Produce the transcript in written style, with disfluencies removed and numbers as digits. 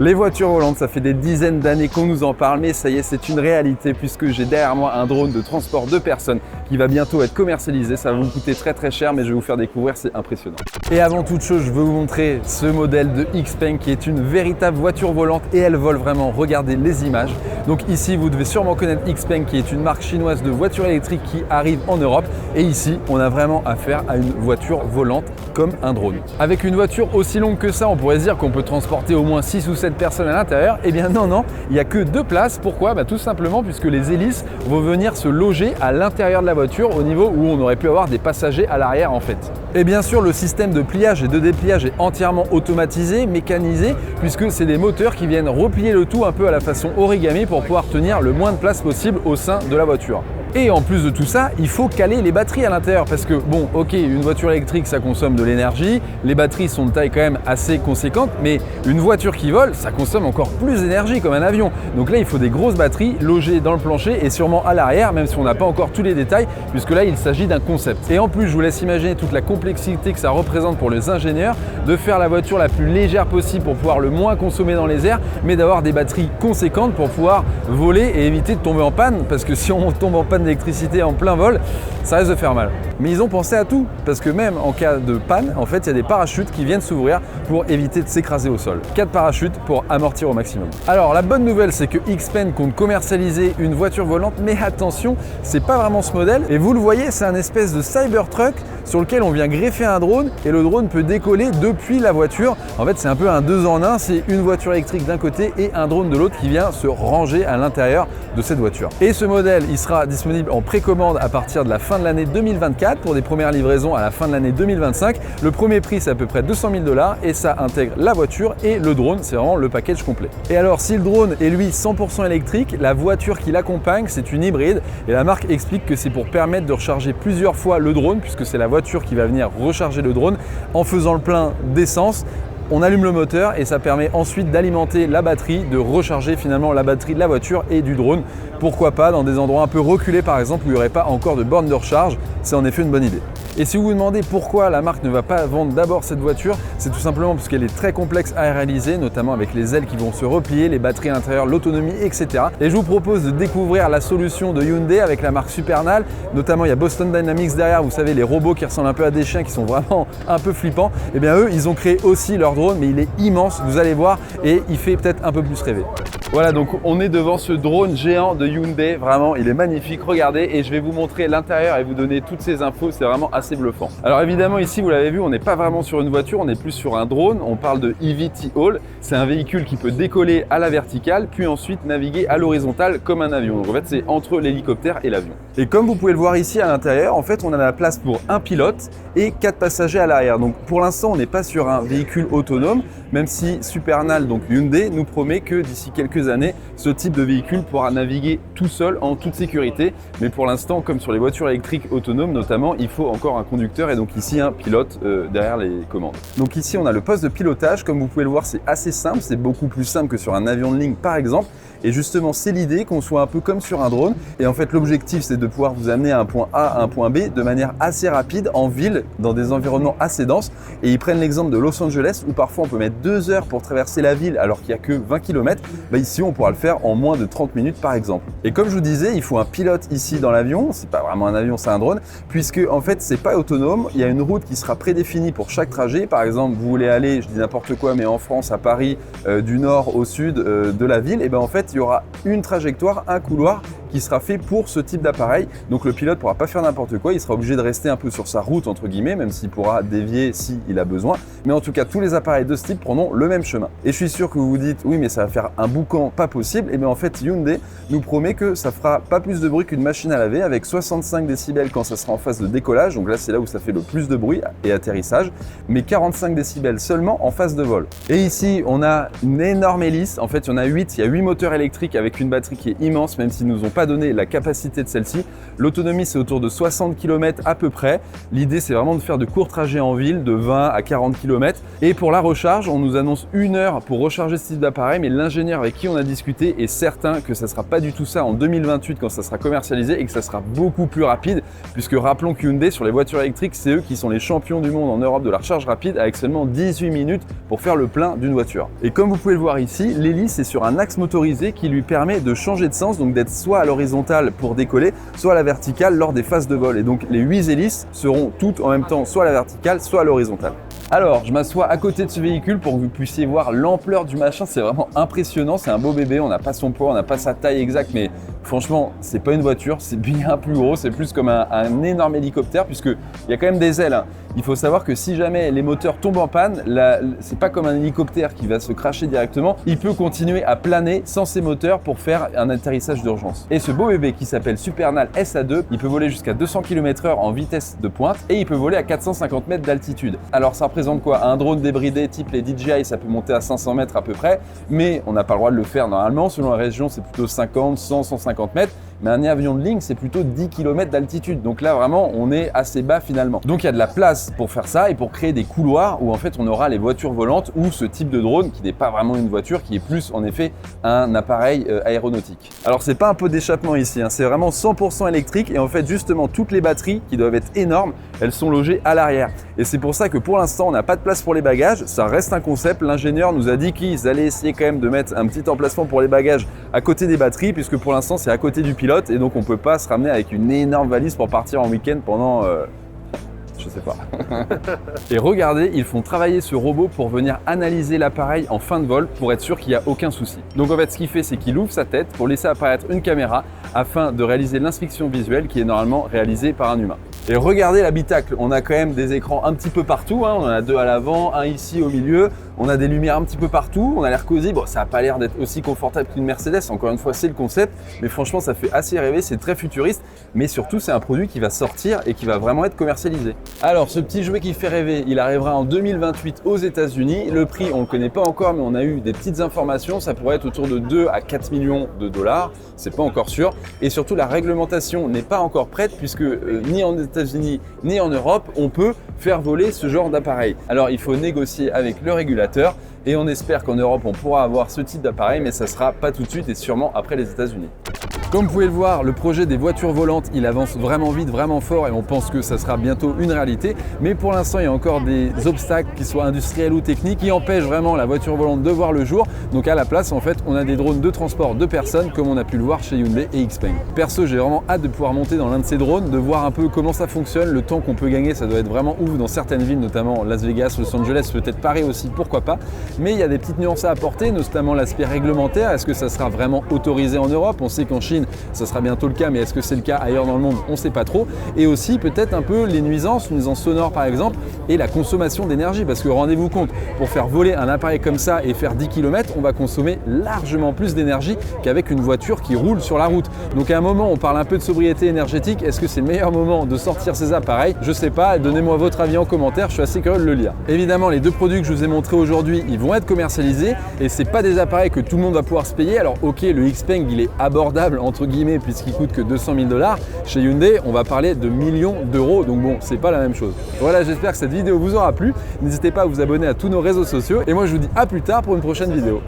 Les voitures volantes, ça fait des dizaines d'années qu'on nous en parle, mais ça y est, c'est une réalité puisque j'ai derrière moi un drone de transport de personnes qui va bientôt être commercialisé. Ça va vous coûter très cher, mais je vais vous faire découvrir, c'est impressionnant. Et avant toute chose, je veux vous montrer ce modèle de XPeng qui est une véritable voiture volante et elle vole vraiment. Regardez les images. Donc ici, vous devez sûrement connaître XPeng qui est une marque chinoise de voitures électriques qui arrive en Europe. Et ici, on a vraiment affaire à une voiture volante comme un drone. Avec une voiture aussi longue que ça, on pourrait se dire qu'on peut transporter au moins 6 ou 7 personnes à l'intérieur. Eh bien non, il n'y a que 2 places. Pourquoi? Tout simplement puisque les hélices vont venir se loger à l'intérieur de la voiture au niveau où on aurait pu avoir des passagers à l'arrière en fait. Et bien sûr, le système de pliage et de dépliage est entièrement automatisé, mécanisé, puisque c'est des moteurs qui viennent replier le tout un peu à la façon origami pour pouvoir tenir le moins de place possible au sein de la voiture. Et en plus de tout ça, il faut caler les batteries à l'intérieur parce que bon, ok, une voiture électrique ça consomme de l'énergie, les batteries sont de taille quand même assez conséquente, mais une voiture qui vole, ça consomme encore plus d'énergie comme un avion. Donc là, il faut des grosses batteries logées dans le plancher et sûrement à l'arrière, même si on n'a pas encore tous les détails, puisque là, il s'agit d'un concept. Et en plus, je vous laisse imaginer toute la complexité que ça représente pour les ingénieurs de faire la voiture la plus légère possible pour pouvoir le moins consommer dans les airs, mais d'avoir des batteries conséquentes pour pouvoir voler et éviter de tomber en panne, parce que si on tombe en panne d'électricité en plein vol, ça risque de faire mal. Mais ils ont pensé à tout, parce que même en cas de panne, en fait, il y a des parachutes qui viennent s'ouvrir pour éviter de s'écraser au sol. 4 parachutes pour amortir au maximum. Alors, la bonne nouvelle, c'est que XPeng compte commercialiser une voiture volante, mais attention, c'est pas vraiment ce modèle. Et vous le voyez, c'est un espèce de Cybertruck sur lequel on vient greffer un drone et le drone peut décoller depuis la voiture. En fait, c'est un peu un 2 en 1, c'est une voiture électrique d'un côté et un drone de l'autre qui vient se ranger à l'intérieur de cette voiture. Et ce modèle, il sera disponible en précommande à partir de la fin de l'année 2024 pour des premières livraisons à la fin de l'année 2025. Le premier prix, c'est à peu près 200 000 $ et ça intègre la voiture et le drone, c'est vraiment le package complet. Et alors, si le drone est lui 100% électrique, la voiture qui l'accompagne, c'est une hybride et la marque explique que c'est pour permettre de recharger plusieurs fois le drone puisque c'est la voiture qui va venir recharger le drone en faisant le plein d'essence. On allume le moteur et ça permet ensuite d'alimenter la batterie, de recharger finalement la batterie de la voiture et du drone. Pourquoi pas dans des endroits un peu reculés par exemple où il n'y aurait pas encore de borne de recharge, c'est en effet une bonne idée. Et si vous vous demandez pourquoi la marque ne va pas vendre d'abord cette voiture, c'est tout simplement parce qu'elle est très complexe à réaliser, notamment avec les ailes qui vont se replier, les batteries à l'intérieur, l'autonomie, etc. Et je vous propose de découvrir la solution de Hyundai avec la marque Supernal. Notamment, il y a Boston Dynamics derrière, vous savez, les robots qui ressemblent un peu à des chiens, qui sont vraiment un peu flippants. Et bien eux, ils ont créé aussi leur drone, mais il est immense, vous allez voir, et il fait peut-être un peu plus rêver. Voilà, donc on est devant ce drone géant de Hyundai, vraiment il est magnifique, regardez, et je vais vous montrer l'intérieur et vous donner toutes ces infos, c'est vraiment assez bluffant. Alors évidemment ici vous l'avez vu, on n'est pas vraiment sur une voiture, on est plus sur un drone, on parle de eVTOL, c'est un véhicule qui peut décoller à la verticale, puis ensuite naviguer à l'horizontale comme un avion. Donc en fait c'est entre l'hélicoptère et l'avion. Et comme vous pouvez le voir ici à l'intérieur, en fait on a la place pour un pilote et 4 passagers à l'arrière. Donc pour l'instant on n'est pas sur un véhicule autonome, même si Supernal, donc Hyundai, nous promet que d'ici quelques années, ce type de véhicule pourra naviguer tout seul en toute sécurité. Mais pour l'instant, comme sur les voitures électriques autonomes notamment, il faut encore un conducteur et donc ici un pilote derrière les commandes. Donc ici on a le poste de pilotage, comme vous pouvez le voir c'est assez simple, c'est beaucoup plus simple que sur un avion de ligne par exemple. Et justement, c'est l'idée qu'on soit un peu comme sur un drone. Et en fait, l'objectif, c'est de pouvoir vous amener à un point A, à un point B de manière assez rapide, en ville, dans des environnements assez denses. Et ils prennent l'exemple de Los Angeles, où parfois on peut mettre 2 heures pour traverser la ville, alors qu'il n'y a que 20 km. Ici, on pourra le faire en moins de 30 minutes, par exemple. Et comme je vous disais, il faut un pilote ici dans l'avion. C'est pas vraiment un avion, c'est un drone, puisque en fait, c'est pas autonome. Il y a une route qui sera prédéfinie pour chaque trajet. Par exemple, vous voulez aller, je dis n'importe quoi, mais en France, à Paris, du nord au sud de la ville, et bien en fait, il y aura une trajectoire, un couloir qui sera fait pour ce type d'appareil. Donc le pilote ne pourra pas faire n'importe quoi, il sera obligé de rester un peu sur sa route entre guillemets, même s'il pourra dévier s'il a besoin. Mais en tout cas, tous les appareils de ce type prendront le même chemin. Et je suis sûr que vous vous dites, oui mais ça va faire un boucan pas possible. Et bien en fait, Hyundai nous promet que ça fera pas plus de bruit qu'une machine à laver, avec 65 décibels quand ça sera en phase de décollage. Donc là, c'est là où ça fait le plus de bruit et atterrissage, mais 45 décibels seulement en phase de vol. Et ici, on a une énorme hélice. En fait, il y en a 8, il y a 8 moteurs électriques avec une batterie qui est immense, même s'ils nous ont pas pas donner la capacité de celle-ci. L'autonomie, c'est autour de 60 km à peu près. L'idée, c'est vraiment de faire de courts trajets en ville, de 20 à 40 km. Et pour la recharge, on nous annonce 1 heure pour recharger ce type d'appareil, mais l'ingénieur avec qui on a discuté est certain que ça ne sera pas du tout ça en 2028 quand ça sera commercialisé et que ça sera beaucoup plus rapide, puisque rappelons que Hyundai, sur les voitures électriques, c'est eux qui sont les champions du monde en Europe de la recharge rapide avec seulement 18 minutes pour faire le plein d'une voiture. Et comme vous pouvez le voir ici, l'hélice est sur un axe motorisé qui lui permet de changer de sens, donc d'être soit à l'horizontale pour décoller, soit à la verticale lors des phases de vol. Et donc les 8 hélices seront toutes en même temps soit à la verticale, soit à l'horizontale. Alors, je m'assois à côté de ce véhicule pour que vous puissiez voir l'ampleur du machin. C'est vraiment impressionnant, c'est un beau bébé, on n'a pas son poids, on n'a pas sa taille exacte, mais franchement, c'est pas une voiture, c'est bien plus gros, c'est plus comme un énorme hélicoptère, puisqu'il y a quand même des ailes, hein. Il faut savoir que si jamais les moteurs tombent en panne, c'est pas comme un hélicoptère qui va se cracher directement, il peut continuer à planer sans ses moteurs pour faire un atterrissage d'urgence. Et ce beau bébé qui s'appelle Supernal SA2, il peut voler jusqu'à 200 km/h en vitesse de pointe et il peut voler à 450 mètres d'altitude. Alors ça représente quoi? Un drone débridé type les DJI, ça peut monter à 500 mètres à peu près, mais on n'a pas le droit de le faire normalement. Selon la région, c'est plutôt 50, 100, 150 mètres. Mais un avion de ligne, c'est plutôt 10 km d'altitude. Donc là, vraiment, on est assez bas finalement. Donc il y a de la place pour faire ça et pour créer des couloirs où en fait on aura les voitures volantes ou ce type de drone qui n'est pas vraiment une voiture, qui est plus en effet un appareil aéronautique. Alors c'est pas un pot d'échappement ici, hein, c'est vraiment 100% électrique et en fait justement toutes les batteries qui doivent être énormes, elles sont logées à l'arrière. Et c'est pour ça que pour l'instant on n'a pas de place pour les bagages, ça reste un concept. L'ingénieur nous a dit qu'ils allaient essayer quand même de mettre un petit emplacement pour les bagages à côté des batteries, puisque pour l'instant c'est à côté du pilote et donc on peut pas se ramener avec une énorme valise pour partir en week-end pendant je sais pas. Et regardez, ils font travailler ce robot pour venir analyser l'appareil en fin de vol pour être sûr qu'il n'y a aucun souci. Donc en fait ce qu'il fait, c'est qu'il ouvre sa tête pour laisser apparaître une caméra afin de réaliser l'inspection visuelle qui est normalement réalisée par un humain. Et regardez l'habitacle, on a quand même des écrans un petit peu partout, hein. On en a 2 à l'avant, un ici au milieu, on a des lumières un petit peu partout, on a l'air cosy. Bon, ça n'a pas l'air d'être aussi confortable qu'une Mercedes, encore une fois c'est le concept, mais franchement ça fait assez rêver, c'est très futuriste, mais surtout c'est un produit qui va sortir et qui va vraiment être commercialisé. Alors ce petit jouet qui fait rêver, il arrivera en 2028 aux États-Unis. Le prix on ne le connaît pas encore, mais on a eu des petites informations, ça pourrait être autour de 2 à 4 millions de dollars, c'est pas encore sûr, et surtout la réglementation n'est pas encore prête puisque ni en États-Unis ni en Europe on peut faire voler ce genre d'appareil. Alors il faut négocier avec le régulateur et on espère qu'en Europe on pourra avoir ce type d'appareil, mais ça sera pas tout de suite et sûrement après les États-Unis. Comme vous pouvez le voir, le projet des voitures volantes, il avance vraiment vite, vraiment fort et on pense que ça sera bientôt une réalité. Mais pour l'instant, il y a encore des obstacles, qu'ils soient industriels ou techniques, qui empêchent vraiment la voiture volante de voir le jour. Donc à la place, en fait, on a des drones de transport de personnes comme on a pu le voir chez Hyundai et Xpeng. Perso, j'ai vraiment hâte de pouvoir monter dans l'un de ces drones, de voir un peu comment ça fonctionne, le temps qu'on peut gagner, ça doit être vraiment ouf dans certaines villes, notamment Las Vegas, Los Angeles, peut-être Paris aussi, pourquoi pas. Mais il y a des petites nuances à apporter, notamment l'aspect réglementaire. Est-ce que ça sera vraiment autorisé en Europe? On sait qu'en Chine, ça sera bientôt le cas, mais est-ce que c'est le cas ailleurs dans le monde? On ne sait pas trop. Et aussi peut-être un peu les nuisances sonores par exemple, et la consommation d'énergie, parce que rendez-vous compte, pour faire voler un appareil comme ça et faire 10 km, on va consommer largement plus d'énergie qu'avec une voiture qui roule sur la route. Donc à un moment, on parle un peu de sobriété énergétique. Est-ce que c'est le meilleur moment de sortir ces appareils? Je sais pas, donnez-moi votre avis en commentaire, je suis assez curieux de le lire. Évidemment, les 2 produits que je vous ai montrés aujourd'hui, ils vont être commercialisés et c'est pas des appareils que tout le monde va pouvoir se payer. Alors ok, le Xpeng, il est abordable entre guillemets puisqu'il coûte que 200 000 $. Chez Hyundai, on va parler de millions d'euros, donc bon, c'est pas la même chose. Voilà, j'espère que cette vidéo vous aura plu. N'hésitez pas à vous abonner à tous nos réseaux sociaux et moi je vous dis à plus tard pour une prochaine vidéo.